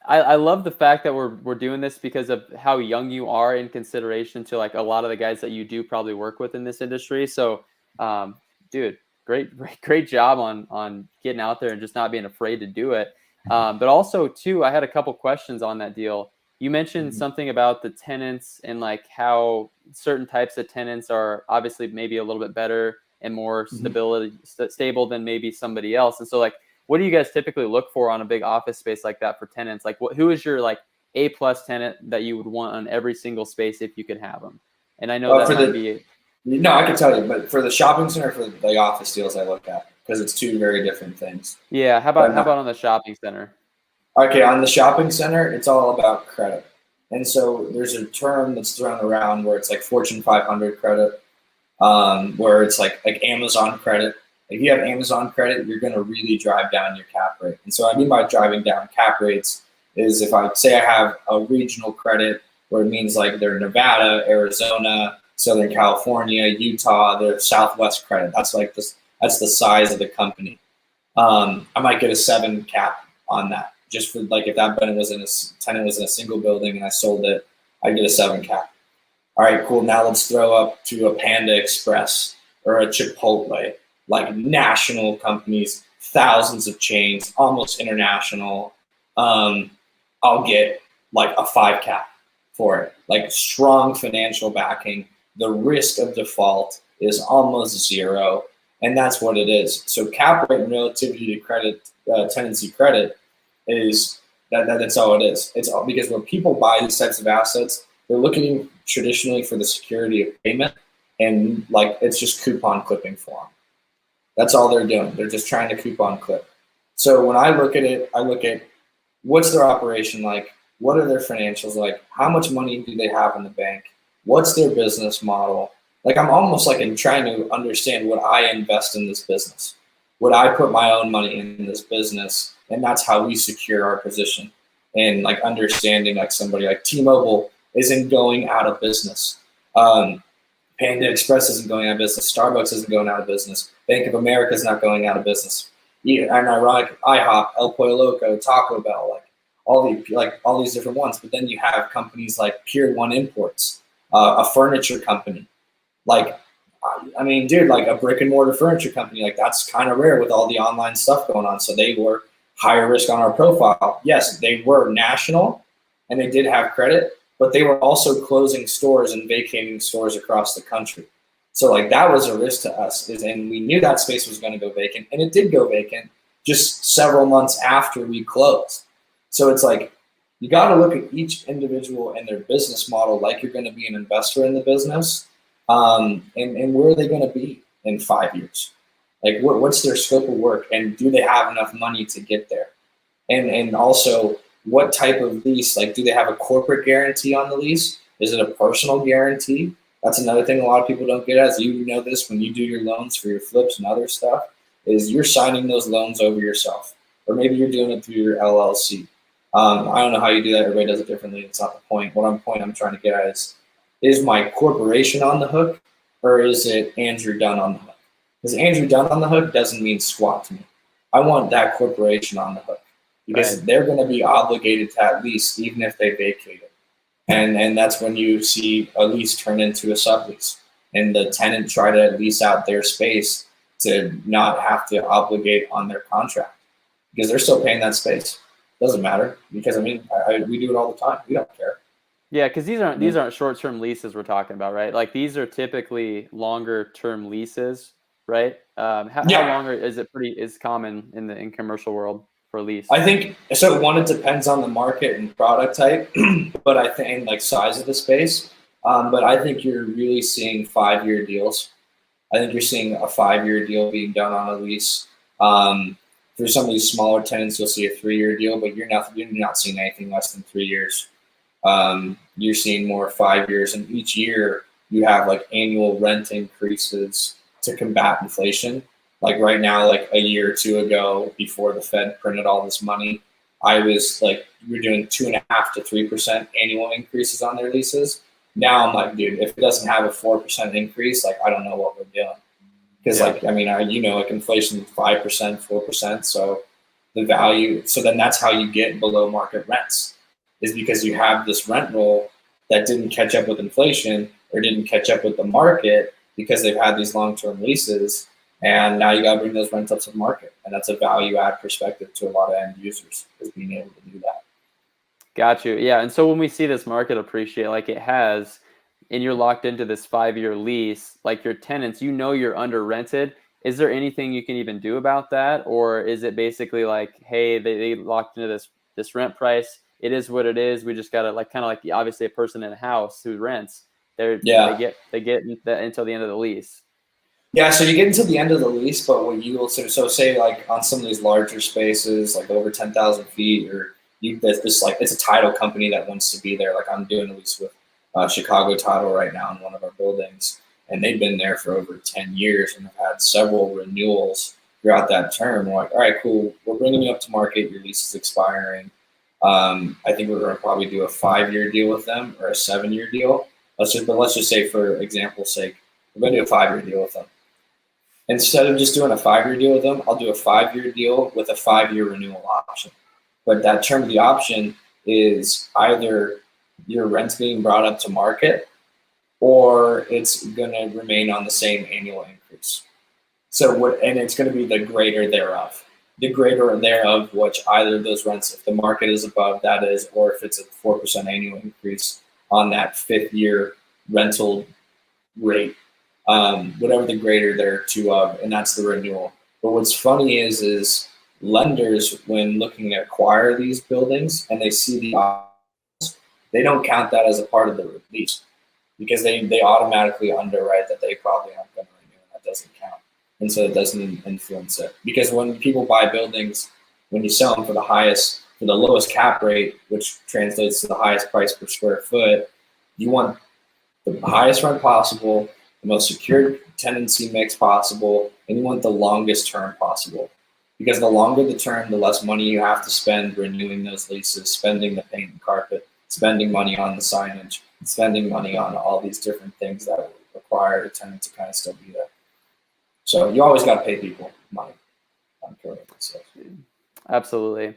C: love the fact that we're doing this because of how young you are in consideration to like a lot of the guys that you do probably work with in this industry. So, dude, great job on getting out there and just not being afraid to do it. But also too, I had a couple questions on that deal. You mentioned something about the tenants and like how certain types of tenants are obviously maybe a little bit better and more stable than maybe somebody else. And so like, what do you guys typically look for on a big office space like that for tenants? Like who is your like A+ tenant that you would want on every single space if you could have them? And I know that might be.
B: No, I can tell you, but for the shopping center, for the office deals I look at, because it's two very different things.
C: Yeah. How about on the shopping center?
B: Okay. On the shopping center, it's all about credit. And so there's a term that's thrown around where it's like Fortune 500 credit, where it's like Amazon credit. If you have Amazon credit, you're going to really drive down your cap rate. And so what I mean by driving down cap rates is if I say I have a regional credit, where it means like they're Nevada, Arizona, Southern California, Utah, they're Southwest credit. That's like this. That's the size of the company. I might get a 7 cap on that. Just for like if that tenant was in a single building and I sold it, I get a 7 cap. All right, cool. Now let's throw up to a Panda Express or a Chipotle, like national companies, thousands of chains, almost international. I'll get like a 5 cap for it, like strong financial backing. The risk of default is almost 0, and that's what it is. So cap rate and relativity to credit, tenancy credit, is that's all it is. It's all because when people buy these types of assets, they're looking traditionally for the security of payment, and like it's just coupon clipping for them. That's all they're doing. They're just trying to coupon clip. So when I look at it, I look at what's their operation like, what are their financials like, how much money do they have in the bank, what's their business model. Like I'm almost like I'm trying to understand, would I invest in this business? Would I put my own money in this business? And that's how we secure our position. And like understanding like somebody like T-Mobile isn't going out of business. Panda Express isn't going out of business. Starbucks isn't going out of business. Bank of America is not going out of business. And ironic, IHOP, El Pollo Loco, Taco Bell, like all these different ones. But then you have companies like Pier 1 Imports, a furniture company. Like, I mean, dude, like a brick and mortar furniture company, like that's kind of rare with all the online stuff going on. So they were higher risk on our profile. Yes, they were national and they did have credit, but they were also closing stores and vacating stores across the country. So like that was a risk to us, and we knew that space was going to go vacant, and it did go vacant just several months after we closed. So it's like you got to look at each individual and their business model like you're going to be an investor in the business, and where are they going to be in 5 years? Like what's their scope of work, and do they have enough money to get there? And also what type of lease, like do they have a corporate guarantee on the lease? Is it a personal guarantee? That's another thing a lot of people don't get, as you know this when you do your loans for your flips and other stuff, is you're signing those loans over yourself. Or maybe you're doing it through your LLC. I don't know how you do that. Everybody does it differently. It's not the point. What I'm trying to get at is my corporation on the hook, or is it Andrew Dunn on the hook? Because Andrew Dunn on the hook doesn't mean squat to me. I want that corporation on the hook, because they're going to be obligated to that lease even if they vacate it. And that's when you see a lease turn into a sublease, and the tenant try to lease out their space to not have to obligate on their contract, because they're still paying that space. Doesn't matter, because I mean we do it all the time. We don't care.
C: Yeah, because these aren't short-term leases we're talking about, right? Like these are typically longer-term leases, right? How long is common in commercial world for a lease?
B: I think so. One, it depends on the market and product type, but I think like size of the space. But I think you're really seeing 5-year deals. I think you're seeing a 5-year deal being done on a lease. For some of these smaller tenants, you'll see a 3-year deal, but you're not seeing anything less than 3 years. You're seeing more 5 years, and each year you have like annual rent increases to combat inflation. Like right now, like a year or two ago, before the Fed printed all this money, I was like, we're doing 2.5% to 3% annual increases on their leases. Now I'm like, dude, if it doesn't have a 4% increase, like I don't know what we're doing. Because like, I mean, like inflation is 5%, 4%. So the value, so then that's how you get below market rents, is because you have this rent roll that didn't catch up with inflation or didn't catch up with the market because they've had these long-term leases. And now you got to bring those rents up to the market. And that's a value add perspective to a lot of end users, is being able to do that.
C: Got you. Yeah. And so when we see this market appreciate like it has, and you're locked into this 5-year lease, like your tenants, you know, you're under rented. Is there anything you can even do about that? Or is it basically like, hey, they locked into this rent price. It is what it is. We just got to like, kind of like obviously a person in a house who rents, they get until the end of the lease.
B: Yeah, so you get until the end of the lease, but what you will so say like on some of these larger spaces, like over 10,000 feet, or this like it's a title company that wants to be there. Like I'm doing a lease with Chicago Title right now in one of our buildings, and they've been there for over 10 years and have had several renewals throughout that term. We're like, all right, cool, we're bringing you up to market. Your lease is expiring. I think we're going to probably do a 5-year deal with them or a 7-year deal. Let's just say, for example's sake, we're going to do a 5-year deal with them. Instead of just doing a 5-year deal with them, I'll do a 5-year deal with a 5-year renewal option. But that term of the option is either your rent's being brought up to market or it's going to remain on the same annual increase. And it's going to be the greater thereof. The greater thereof, which either of those rents, if the market is above that is, or if it's a 4% annual increase on that 5th year rental rate, whatever the greater thereto of, and that's the renewal. But what's funny is lenders, when looking to acquire these buildings and they see the options, they don't count that as a part of the lease because they automatically underwrite that they probably aren't going to renew, and that doesn't count. And so it doesn't influence it. Because when people buy buildings, when you sell them for the lowest cap rate, which translates to the highest price per square foot, you want the highest rent possible, the most secure tenancy mix possible, and you want the longest term possible. Because the longer the term, the less money you have to spend renewing those leases, spending the paint and carpet, spending money on the signage, spending money on all these different things that would require a tenant to kind of still be there. So you always got to pay people money.
C: Absolutely.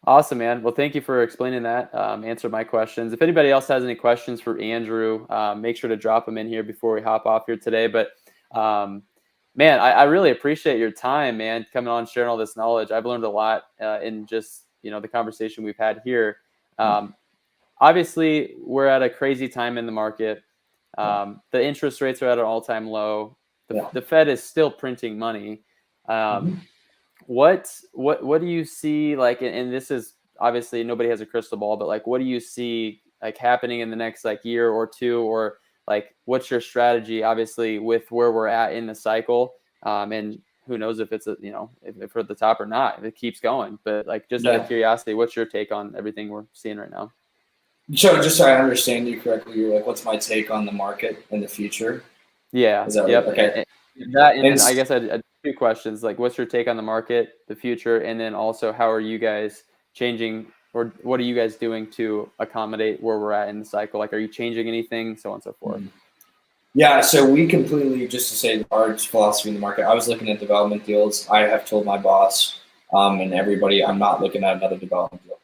C: Awesome, man. Well, thank you for explaining that. Answer my questions. If anybody else has any questions for Andrew, make sure to drop them in here before we hop off here today. But man, I really appreciate your time, man, coming on, sharing all this knowledge. I've learned a lot in just, the conversation we've had here. Obviously, we're at a crazy time in the market. The interest rates are at an all-time low. The Fed is still printing money. What do you see, like, and this is obviously nobody has a crystal ball, but like, what do you see like happening in the next like year or two, or like, what's your strategy, obviously, with where we're at in the cycle? And who knows if it's if we're at the top or not, if it keeps going, but like, just out of curiosity, what's your take on everything we're seeing right now?
B: So just so I understand you correctly, you're like, what's my take on the market in the future?
C: Yeah.
B: Is that
C: yep.
B: right? Okay.
C: And I guess I had 2 questions, like, what's your take on the market, the future, and then also how are you guys changing, or what are you guys doing to accommodate where we're at in the cycle? Like, are you changing anything, so on and so forth?
B: Yeah, so we completely, just to say our philosophy in the market, I was looking at development deals. I have told my boss and everybody, I'm not looking at another development deal.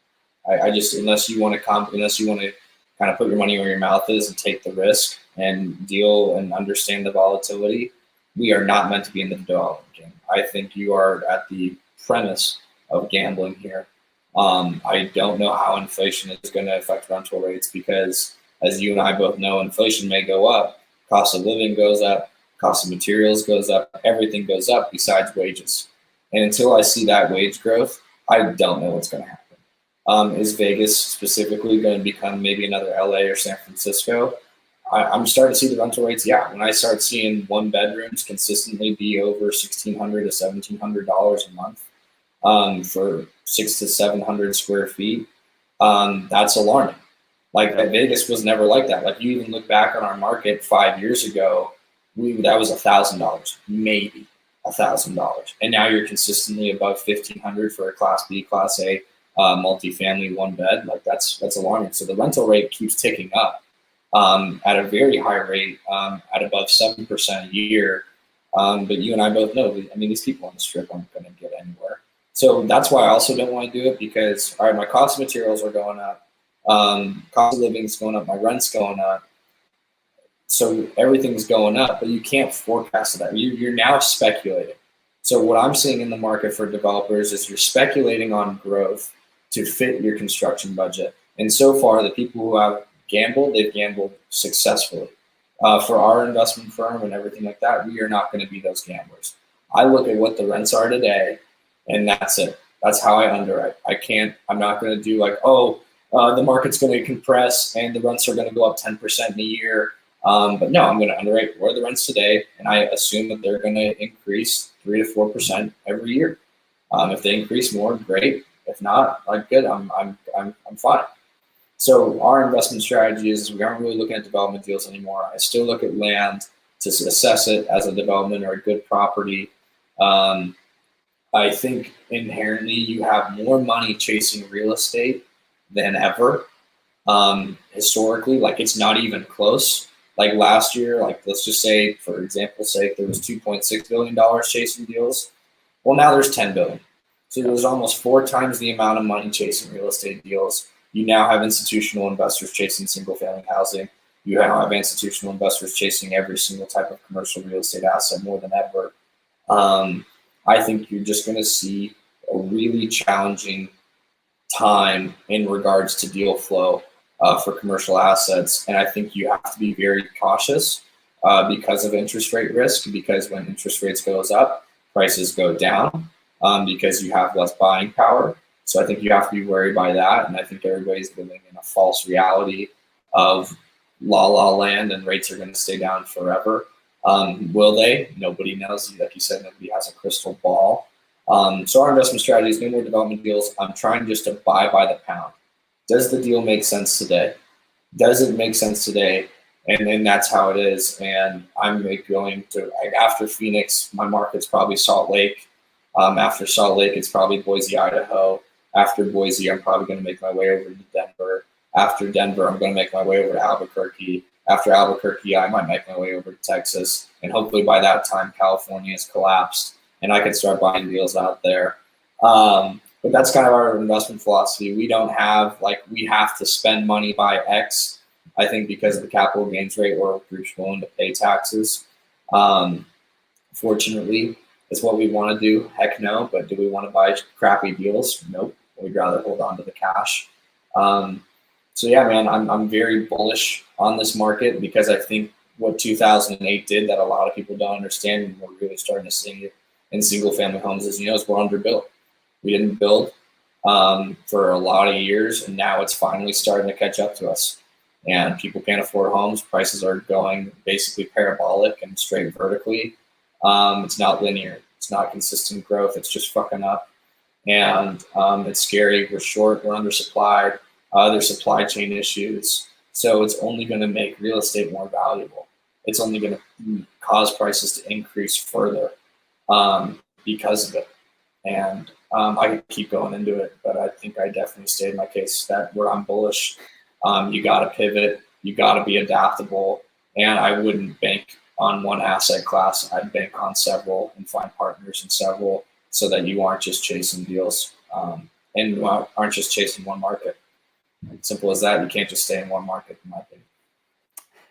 B: I just, unless you want to kind of put your money where your mouth is and take the risk and deal and understand the volatility, we are not meant to be in the development game. I think you are at the premise of gambling here. I don't know how inflation is going to affect rental rates because, as you and I both know, inflation may go up, cost of living goes up, cost of materials goes up, everything goes up besides wages. And until I see that wage growth, I don't know what's going to happen. Is Vegas specifically going to become maybe another LA or San Francisco? I'm starting to see the rental rates. Yeah, when I start seeing 1-bedrooms consistently be over $1,600 to $1,700 a month for 600 to 700 square feet, that's alarming. Like, Vegas was never like that. Like, you even look back on our market 5 years ago, that was $1,000, maybe $1,000, and now you're consistently above $1,500 for a Class B, Class A multifamily 1-bed. Like, that's alarming. So the rental rate keeps ticking up. At a very high rate, at above 7% a year. But you and I both know, these people on the strip aren't going to get anywhere. So that's why I also don't want to do it, because, all right, my cost of materials are going up, cost of living is going up, my rent's going up. So everything's going up, but you can't forecast that. You're now speculating. So what I'm seeing in the market for developers is you're speculating on growth to fit your construction budget. And so far, the people who have gambled, they've gambled successfully. for our investment firm and everything like that, we are not going to be those gamblers. I look at what the rents are today, and that's it. That's how I underwrite. I'm not going to do like, the market's going to compress and the rents are going to go up 10% in a year. But no, I'm going to underwrite where the rents today, and I assume that they're going to increase 3 to 4% every year. If they increase more, great. If not, like good, I'm fine. So our investment strategy is we aren't really looking at development deals anymore. I still look at land to assess it as a development or a good property. I think inherently you have more money chasing real estate than ever. Historically, like it's not even close. Like last year, like let's just say, for example's sake, there was $2.6 billion chasing deals. Well, now there's 10 billion. So there's almost 4 times the amount of money chasing real estate deals. You now have institutional investors chasing single family housing. You now have institutional investors chasing every single type of commercial real estate asset more than ever. I think you're just going to see a really challenging time in regards to deal flow for commercial assets. And I think you have to be very cautious because of interest rate risk, because when interest rates goes up, prices go down because you have less buying power. So I think you have to be worried by that. And I think everybody's living in a false reality of la la land and rates are going to stay down forever. Will they? Nobody knows. Like you said, nobody has a crystal ball. So our investment strategy is no more development deals. I'm trying just to buy by the pound. Does the deal make sense today? Does it make sense today? And then that's how it is. And I'm going to, after Phoenix, my market's probably Salt Lake. After Salt Lake, it's probably Boise, Idaho. After Boise, I'm probably going to make my way over to Denver. After Denver, I'm going to make my way over to Albuquerque. After Albuquerque, I might make my way over to Texas. And hopefully by that time, California has collapsed and I can start buying deals out there. But that's kind of our investment philosophy. We don't have, we have to spend money by X, I think because of the capital gains rate or groups willing to pay taxes. Fortunately, it's what we want to do. Heck no. But do we want to buy crappy deals? Nope. We'd rather hold on to the cash. So yeah, man, I'm very bullish on this market because I think what 2008 did that a lot of people don't understand, and we're really starting to see it in single family homes, is we're underbuilt. We didn't build for a lot of years, and now it's finally starting to catch up to us. And people can't afford homes. Prices are going basically parabolic and straight vertically. It's not linear. It's not consistent growth. It's just fucking up. And it's scary. We're short. We're undersupplied. There's supply chain issues. So it's only going to make real estate more valuable. It's only going to cause prices to increase further because of it. And I could keep going into it, but I think I definitely stated my case that where I'm bullish. You got to pivot. You got to be adaptable. And I wouldn't bank on one asset class. I'd bank on several and find partners in several so that you aren't just chasing deals and aren't just chasing one market. Simple as that. You can't just stay in one market, in my opinion.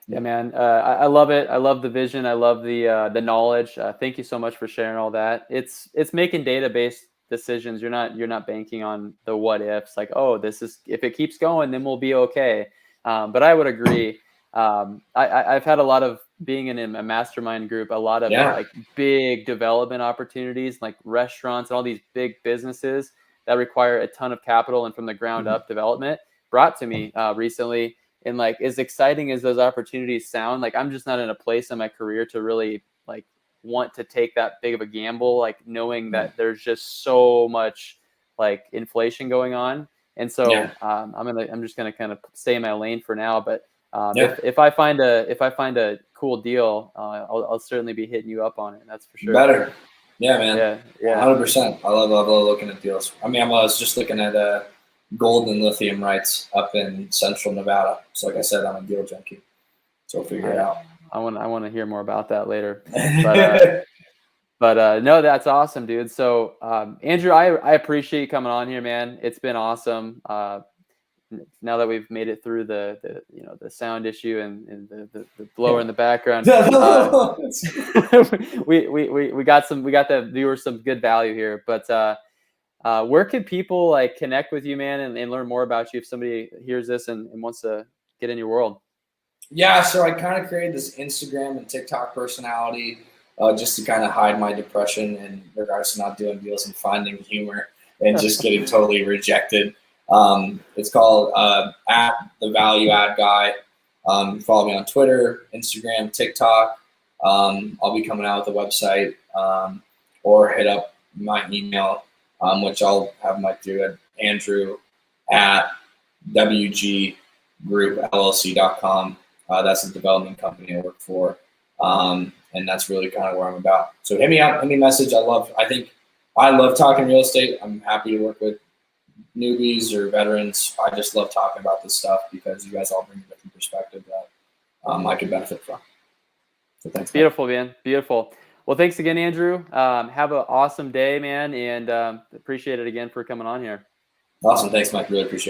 C: Yeah, man. I love it. I love the vision. I love the knowledge. Thank you so much for sharing all that. It's making data-based decisions. You're not banking on the what ifs, like, oh, this is, if it keeps going, then we'll be okay. But I would agree. I've had a lot of, being in a mastermind group, a lot of like big development opportunities, like restaurants and all these big businesses that require a ton of capital and from the ground up development brought to me recently. And like, as exciting as those opportunities sound, like I'm just not in a place in my career to really like want to take that big of a gamble, like knowing that there's just so much like inflation going on. And so I'm just gonna kind of stay in my lane for now. But if I find a cool deal, I'll certainly be hitting you up on it. That's for sure.
B: Better. Yeah, man.
C: Yeah.
B: 100%. I love looking at deals. I mean, I was just looking at gold and lithium rights up in central Nevada. So like I said, I'm a deal junkie. So we'll figure it out.
C: I want to hear more about that later. But no, that's awesome, dude. So Andrew, I appreciate you coming on here, man. It's been awesome. Now that we've made it through the the sound issue and the blower in the background, we got the viewers some good value here. But where can people like connect with you, man, and learn more about you if somebody hears this and wants to get in your world?
B: Yeah, so I kind of created this Instagram and TikTok personality just to kind of hide my depression in regards to not doing deals and finding humor and just getting totally rejected. It's called at the Value Add Guy. Follow me on Twitter, Instagram, TikTok. I'll be coming out with a website or hit up my email, which I'll have Mike do at Andrew at WGGroupLLC.com. That's the development company I work for. And that's really kind of where I'm about. So hit me up, hit me a message. I love talking real estate. I'm happy to work with newbies or veterans. I just love talking about this stuff because you guys all bring a different perspective that I could benefit from. So thanks.
C: Beautiful, man. Beautiful. Well, thanks again, Andrew. Have an awesome day, man. And appreciate it again for coming on here.
B: Awesome. Thanks, Mike. Really appreciate it.